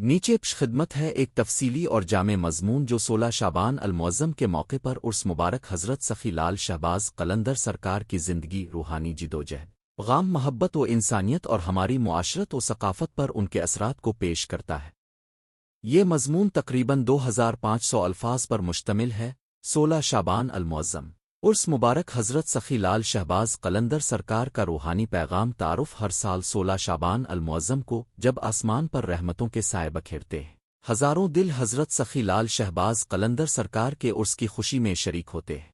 نیچے پش خدمت ہے ایک تفصیلی اور جامع مضمون جو 16 شعبان المعظم کے موقع پر عرس مبارک حضرت سخی لال شہباز قلندر سرکار کی زندگی، روحانی جدوجہد، غام، محبت و انسانیت اور ہماری معاشرت و ثقافت پر ان کے اثرات کو پیش کرتا ہے۔ یہ مضمون تقریباً 2500 الفاظ پر مشتمل ہے۔ 16 شعبان المعظم عرس مبارک حضرت سخی لال شہباز قلندر سرکار کا روحانی پیغام تعارف ہر سال 16 شعبان المعظم کو، جب آسمان پر رحمتوں کے سائے بکھیرتے ہیں، ہزاروں دل حضرت سخی لال شہباز قلندر سرکار کے عرس کی خوشی میں شریک ہوتے ہیں۔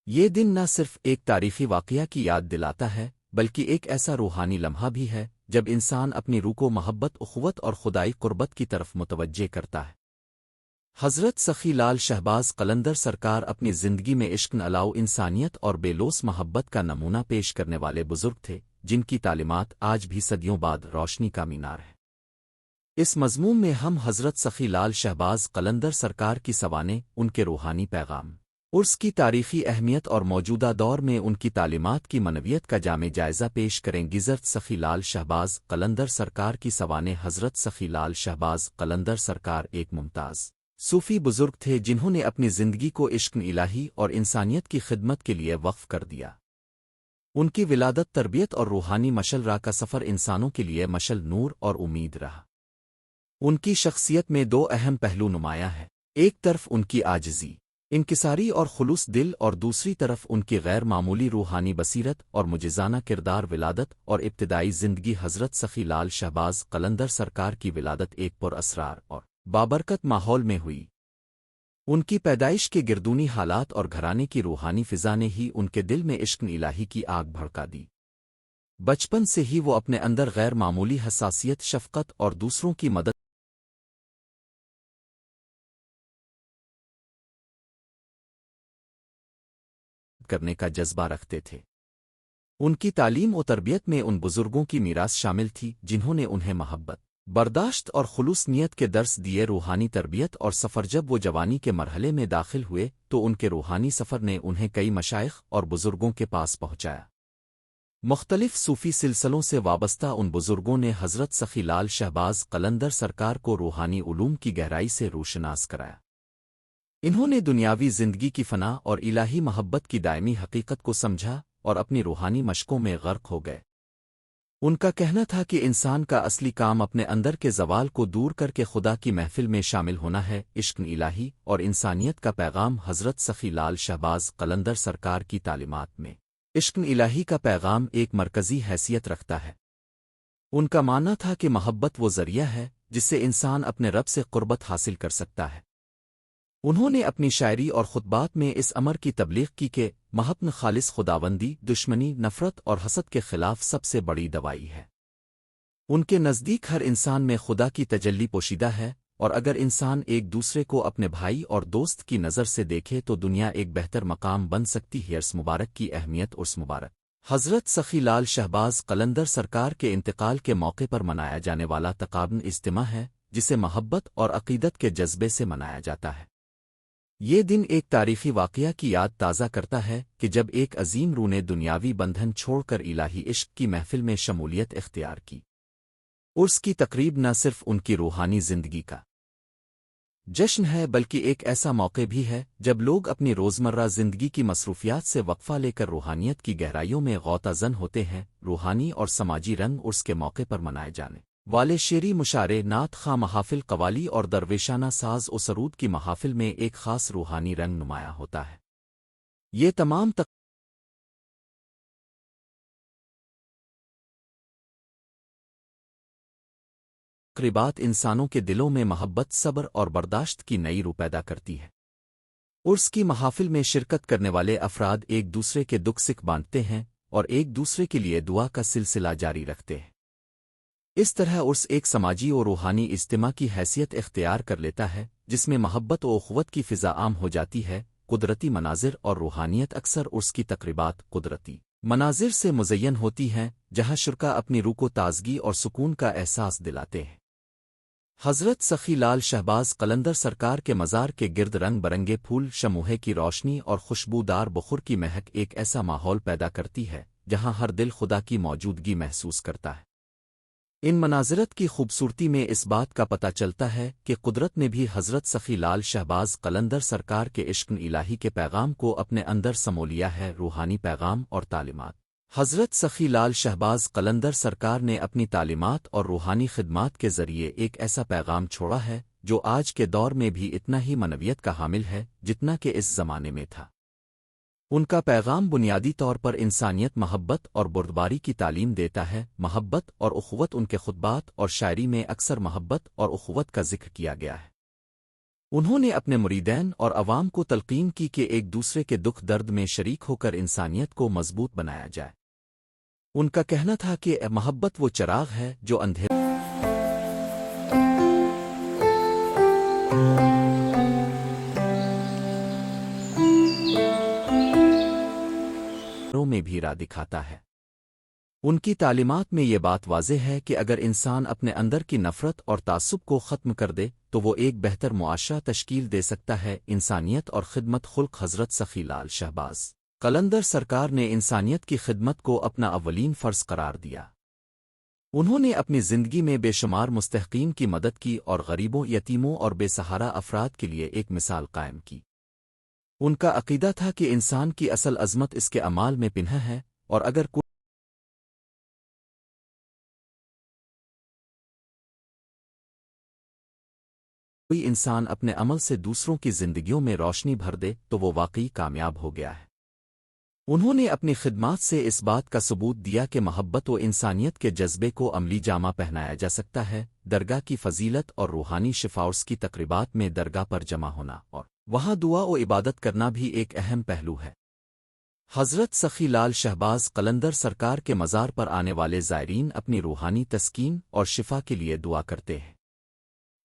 یہ دن نہ صرف ایک تاریخی واقعہ کی یاد دلاتا ہے، بلکہ ایک ایسا روحانی لمحہ بھی ہے جب انسان اپنی روح کو محبت، اخوت اور خدائی قربت کی طرف متوجہ کرتا ہے۔ حضرت سخی لال شہباز قلندر سرکار اپنی زندگی میں عشق، الاؤ، انسانیت اور بے لوث محبت کا نمونہ پیش کرنے والے بزرگ تھے، جن کی تعلیمات آج بھی صدیوں بعد روشنی کا مینار ہے۔ اس مضمون میں ہم حضرت سخی لال شہباز قلندر سرکار کی سوانح، ان کے روحانی پیغام، عرس کی تاریخی اہمیت اور موجودہ دور میں ان کی تعلیمات کی منویت کا جامع جائزہ پیش کریں گے۔ حضرت سخی لال شہباز قلندر سرکار کی سوانح۔ حضرت سخی لال شہباز قلندر سرکار ایک ممتاز صوفی بزرگ تھے جنہوں نے اپنی زندگی کو عشق الہی اور انسانیت کی خدمت کے لیے وقف کر دیا۔ ان کی ولادت، تربیت اور روحانی مشل راہ کا سفر انسانوں کے لیے مشل، نور اور امید رہا۔ ان کی شخصیت میں دو اہم پہلو نمایاں ہیں، ایک طرف ان کی عاجزی، انکساری اور خلوص دل، اور دوسری طرف ان کی غیر معمولی روحانی بصیرت اور معجزانہ کردار۔ ولادت اور ابتدائی زندگی۔ حضرت سخی لال شہباز قلندر سرکار کی ولادت ایک پر اسرار اور بابرکت ماحول میں ہوئی۔ ان کی پیدائش کے گردونی حالات اور گھرانے کی روحانی فضا نے ہی ان کے دل میں عشق الہی کی آگ بھڑکا دی۔ بچپن سے ہی وہ اپنے اندر غیر معمولی حساسیت، شفقت اور دوسروں کی مدد کرنے کا جذبہ رکھتے تھے۔ ان کی تعلیم و تربیت میں ان بزرگوں کی میراث شامل تھی جنہوں نے انہیں محبت، برداشت اور خلوص نیت کے درس دیے۔ روحانی تربیت اور سفر۔ جب وہ جوانی کے مرحلے میں داخل ہوئے تو ان کے روحانی سفر نے انہیں کئی مشائخ اور بزرگوں کے پاس پہنچایا۔ مختلف صوفی سلسلوں سے وابستہ ان بزرگوں نے حضرت سخی لال شہباز قلندر سرکار کو روحانی علوم کی گہرائی سے روشناس کرایا۔ انہوں نے دنیاوی زندگی کی فنا اور الہی محبت کی دائمی حقیقت کو سمجھا اور اپنی روحانی مشقوں میں غرق ہو گئے۔ ان کا کہنا تھا کہ انسان کا اصلی کام اپنے اندر کے زوال کو دور کر کے خدا کی محفل میں شامل ہونا ہے۔ عشق الہی اور انسانیت کا پیغام۔ حضرت سخی لال شہباز قلندر سرکار کی تعلیمات میں عشق الہی کا پیغام ایک مرکزی حیثیت رکھتا ہے۔ ان کا ماننا تھا کہ محبت وہ ذریعہ ہے جس سے انسان اپنے رب سے قربت حاصل کر سکتا ہے۔ انہوں نے اپنی شاعری اور خطبات میں اس امر کی تبلیغ کی کہ محبت خالص خداوندی، دشمنی، نفرت اور حسد کے خلاف سب سے بڑی دوائی ہے۔ ان کے نزدیک ہر انسان میں خدا کی تجلی پوشیدہ ہے، اور اگر انسان ایک دوسرے کو اپنے بھائی اور دوست کی نظر سے دیکھے تو دنیا ایک بہتر مقام بن سکتی ہے۔ عرس مبارک کی اہمیت۔ عرس مبارک حضرت سخی لال شہباز قلندر سرکار کے انتقال کے موقع پر منایا جانے والا تقابل اجتماع ہے، جسے محبت اور عقیدت کے جذبے سے منایا جاتا ہے۔ یہ دن ایک تاریخی واقعہ کی یاد تازہ کرتا ہے کہ جب ایک عظیم روح نے دنیاوی بندھن چھوڑ کر الہی عشق کی محفل میں شمولیت اختیار کی۔ عرس کی تقریب نہ صرف ان کی روحانی زندگی کا جشن ہے، بلکہ ایک ایسا موقع بھی ہے جب لوگ اپنی روزمرہ زندگی کی مصروفیات سے وقفہ لے کر روحانیت کی گہرائیوں میں غوطہ زن ہوتے ہیں۔ روحانی اور سماجی رنگ۔ عرس کے موقع پر منائے جانے والے شعری، مشاعرے، نعت خواہ محافل، قوالی اور درویشانہ ساز و سرود کی محافل میں ایک خاص روحانی رنگ نمایاں ہوتا ہے۔ یہ تمام تقریبات انسانوں کے دلوں میں محبت، صبر اور برداشت کی نئی روح پیدا کرتی ہے۔ عرس کی محافل میں شرکت کرنے والے افراد ایک دوسرے کے دکھ سکھ بانٹتے ہیں اور ایک دوسرے کے لیے دعا کا سلسلہ جاری رکھتے ہیں۔ اس طرح عرس ایک سماجی اور روحانی اجتماع کی حیثیت اختیار کر لیتا ہے، جس میں محبت و اخوت کی فضا عام ہو جاتی ہے۔ قدرتی مناظر اور روحانیت۔ اکثر عرس کی تقریبات قدرتی مناظر سے مزین ہوتی ہیں، جہاں شرکا اپنی روح کو تازگی اور سکون کا احساس دلاتے ہیں۔ حضرت سخی لال شہباز قلندر سرکار کے مزار کے گرد رنگ برنگے پھول، شموہے کی روشنی اور خوشبودار بخور کی مہک ایک ایسا ماحول پیدا کرتی ہے جہاں ہر دل خدا کی موجودگی محسوس کرتا ہے۔ ان مناظرت کی خوبصورتی میں اس بات کا پتہ چلتا ہے کہ قدرت نے بھی حضرت سخی لال شہباز قلندر سرکار کے عشق الہی کے پیغام کو اپنے اندر سمو لیا ہے، روحانی پیغام اور تعلیمات۔ حضرت سخی لال شہباز قلندر سرکار نے اپنی تعلیمات اور روحانی خدمات کے ذریعے ایک ایسا پیغام چھوڑا ہے جو آج کے دور میں بھی اتنا ہی معنویت کا حامل ہے جتنا کہ اس زمانے میں تھا۔ ان کا پیغام بنیادی طور پر انسانیت، محبت اور بردباری کی تعلیم دیتا ہے۔ محبت اور اخوت، ان کے خطبات اور شاعری میں اکثر محبت اور اخوت کا ذکر کیا گیا ہے۔ انہوں نے اپنے مریدین اور عوام کو تلقین کی کہ ایک دوسرے کے دکھ درد میں شریک ہو کر انسانیت کو مضبوط بنایا جائے۔ ان کا کہنا تھا کہ محبت وہ چراغ ہے جو اندھیروں میں بھی راہ دکھاتا ہے۔ ان کی تعلیمات میں یہ بات واضح ہے کہ اگر انسان اپنے اندر کی نفرت اور تعصب کو ختم کر دے تو وہ ایک بہتر معاشرہ تشکیل دے سکتا ہے۔ انسانیت اور خدمت خلق حضرت سخی لال شہباز قلندر سرکار نے انسانیت کی خدمت کو اپنا اولین فرض قرار دیا۔ انہوں نے اپنی زندگی میں بے شمار مستحقین کی مدد کی اور غریبوں، یتیموں اور بے سہارا افراد کے لیے ایک مثال قائم کی۔ ان کا عقیدہ تھا کہ انسان کی اصل عظمت اس کے اعمال میں پنہا ہے، اور اگر کوئی انسان اپنے عمل سے دوسروں کی زندگیوں میں روشنی بھر دے تو وہ واقعی کامیاب ہو گیا ہے۔ انہوں نے اپنی خدمات سے اس بات کا ثبوت دیا کہ محبت و انسانیت کے جذبے کو عملی جامہ پہنایا جا سکتا ہے۔ درگاہ کی فضیلت اور روحانی شفاؤس کی تقریبات میں درگاہ پر جمع ہونا اور وہاں دعا و عبادت کرنا بھی ایک اہم پہلو ہے۔ حضرت سخی لال شہباز قلندر سرکار کے مزار پر آنے والے زائرین اپنی روحانی تسکین اور شفا کے لیے دعا کرتے ہیں۔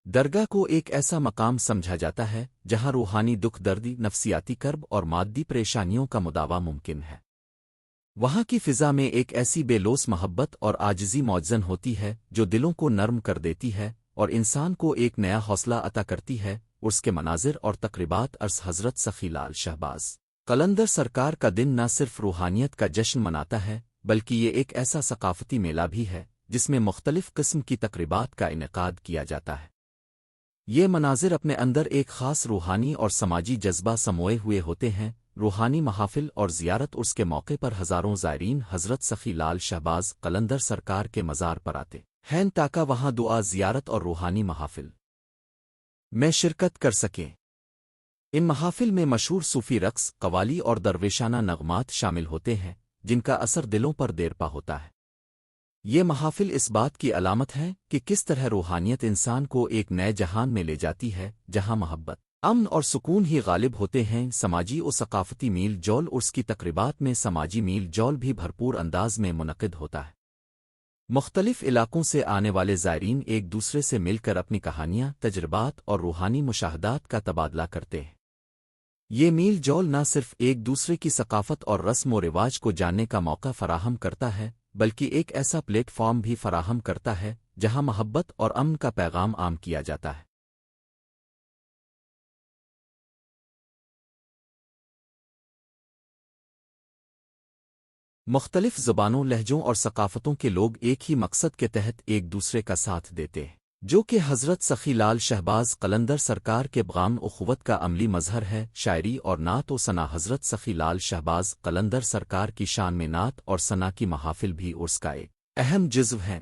درگاہ کو ایک ایسا مقام سمجھا جاتا ہے جہاں روحانی دکھ دردی، نفسیاتی کرب اور مادی پریشانیوں کا مداوع ممکن ہے۔ وہاں کی فضا میں ایک ایسی بے لوث محبت اور عاجزی موجزن ہوتی ہے جو دلوں کو نرم کر دیتی ہے اور انسان کو ایک نیا حوصلہ عطا کرتی ہے۔ اس کے مناظر اور تقریبات عرض حضرت سخی لال شہباز قلندر سرکار کا دن نہ صرف روحانیت کا جشن مناتا ہے بلکہ یہ ایک ایسا ثقافتی میلہ بھی ہے جس میں مختلف قسم کی تقریبات کا انعقاد کیا جاتا ہے۔ یہ مناظر اپنے اندر ایک خاص روحانی اور سماجی جذبہ سموئے ہوئے ہوتے ہیں۔ روحانی محافل اور زیارت اس کے موقع پر ہزاروں زائرین حضرت سخی لال شہباز قلندر سرکار کے مزار پر آتے ہیں تاکہ وہاں دعا، زیارت اور روحانی محافل میں شرکت کر سکیں۔ ان محافل میں مشہور صوفی رقص، قوالی اور درویشانہ نغمات شامل ہوتے ہیں جن کا اثر دلوں پر دیر پا ہوتا ہے۔ یہ محافل اس بات کی علامت ہے کہ کس طرح روحانیت انسان کو ایک نئے جہان میں لے جاتی ہے جہاں محبت، امن اور سکون ہی غالب ہوتے ہیں۔ سماجی و ثقافتی میل جول اس کی تقریبات میں سماجی میل جول بھی بھرپور انداز میں منعقد ہوتا ہے۔ مختلف علاقوں سے آنے والے زائرین ایک دوسرے سے مل کر اپنی کہانیاں، تجربات اور روحانی مشاہدات کا تبادلہ کرتے ہیں۔ یہ میل جول نہ صرف ایک دوسرے کی ثقافت اور رسم و رواج کو جاننے کا موقع فراہم کرتا ہے بلکہ ایک ایسا پلیٹ فارم بھی فراہم کرتا ہے جہاں محبت اور امن کا پیغام عام کیا جاتا ہے۔ مختلف زبانوں، لہجوں اور ثقافتوں کے لوگ ایک ہی مقصد کے تحت ایک دوسرے کا ساتھ دیتے ہیں، جو کہ حضرت سخی لال شہباز قلندر سرکار کے پیغام اخوت کا عملی مظہر ہے۔ شاعری اور نعت و ثنا حضرت سخی لال شہباز قلندر سرکار کی شان میں نعت اور ثنا کی محافل بھی عرس کا ایک اہم جزو ہیں۔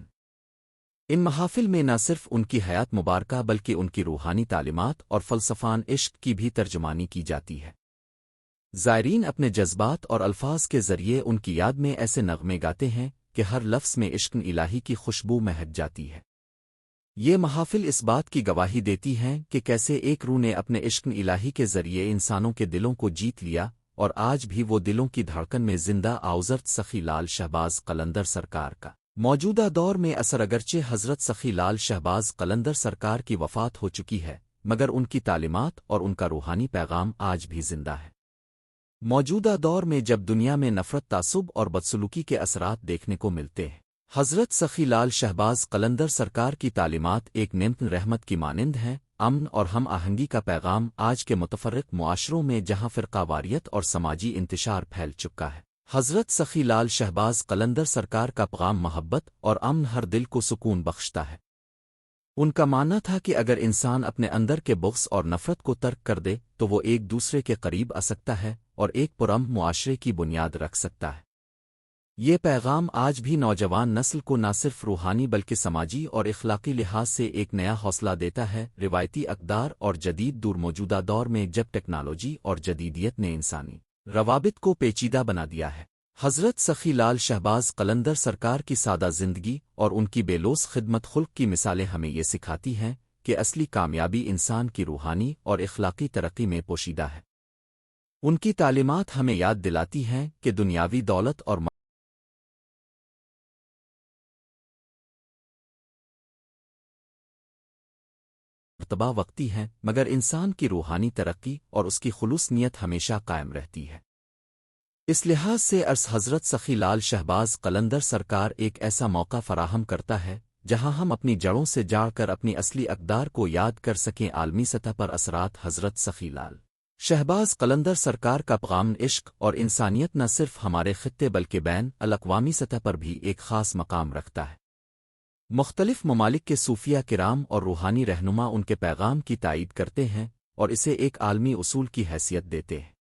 ان محافل میں نہ صرف ان کی حیات مبارکہ بلکہ ان کی روحانی تعلیمات اور فلسفان عشق کی بھی ترجمانی کی جاتی ہے۔ زائرین اپنے جذبات اور الفاظ کے ذریعے ان کی یاد میں ایسے نغمے گاتے ہیں کہ ہر لفظ میں عشق الہی کی خوشبو مہک جاتی ہے۔ یہ محافل اس بات کی گواہی دیتی ہیں کہ کیسے ایک روح نے اپنے عشق الہی کے ذریعے انسانوں کے دلوں کو جیت لیا، اور آج بھی وہ دلوں کی دھڑکن میں زندہ حضرت سخی لال شہباز قلندر سرکار کا موجودہ دور میں اثر۔ اگرچہ حضرت سخی لال شہباز قلندر سرکار کی وفات ہو چکی ہے مگر ان کی تعلیمات اور ان کا روحانی پیغام آج بھی زندہ ہے۔ موجودہ دور میں جب دنیا میں نفرت، تعصب اور بدسلوکی کے اثرات دیکھنے کو ملتے ہیں، حضرت سخی لال شہباز قلندر سرکار کی تعلیمات ایک نعمت رحمت کی مانند ہیں۔ امن اور ہم آہنگی کا پیغام آج کے متفرق معاشروں میں جہاں فرقہ واریت اور سماجی انتشار پھیل چکا ہے، حضرت سخی لال شہباز قلندر سرکار کا پیغام محبت اور امن ہر دل کو سکون بخشتا ہے۔ ان کا ماننا تھا کہ اگر انسان اپنے اندر کے بغض اور نفرت کو ترک کر دے تو وہ ایک دوسرے کے قریب آ سکتا ہے اور ایک پرامن معاشرے کی بنیاد رکھ سکتا ہے۔ یہ پیغام آج بھی نوجوان نسل کو نہ صرف روحانی بلکہ سماجی اور اخلاقی لحاظ سے ایک نیا حوصلہ دیتا ہے۔ روایتی اقدار اور جدید دور موجودہ دور میں جب ٹیکنالوجی اور جدیدیت نے انسانی روابط کو پیچیدہ بنا دیا ہے، حضرت سخی لال شہباز قلندر سرکار کی سادہ زندگی اور ان کی بے لوث خدمت خلق کی مثالیں ہمیں یہ سکھاتی ہیں کہ اصلی کامیابی انسان کی روحانی اور اخلاقی ترقی میں پوشیدہ ہے۔ ان کی تعلیمات ہمیں یاد دلاتی ہیں کہ دنیاوی دولت اور مرتبہ وقتی ہیں، مگر انسان کی روحانی ترقی اور اس کی خلوص نیت ہمیشہ قائم رہتی ہے۔ اس لحاظ سے عرص حضرت سخی لال شہباز قلندر سرکار ایک ایسا موقع فراہم کرتا ہے جہاں ہم اپنی جڑوں سے جاڑ کر اپنی اصلی اقدار کو یاد کر سکیں۔ عالمی سطح پر اثرات حضرت سخی لال شہباز قلندر سرکار کا پیغام عشق اور انسانیت نہ صرف ہمارے خطے بلکہ بین الاقوامی سطح پر بھی ایک خاص مقام رکھتا ہے۔ مختلف ممالک کے صوفیہ کرام اور روحانی رہنما ان کے پیغام کی تائید کرتے ہیں اور اسے ایک عالمی اصول کی حیثیت دیتے ہیں۔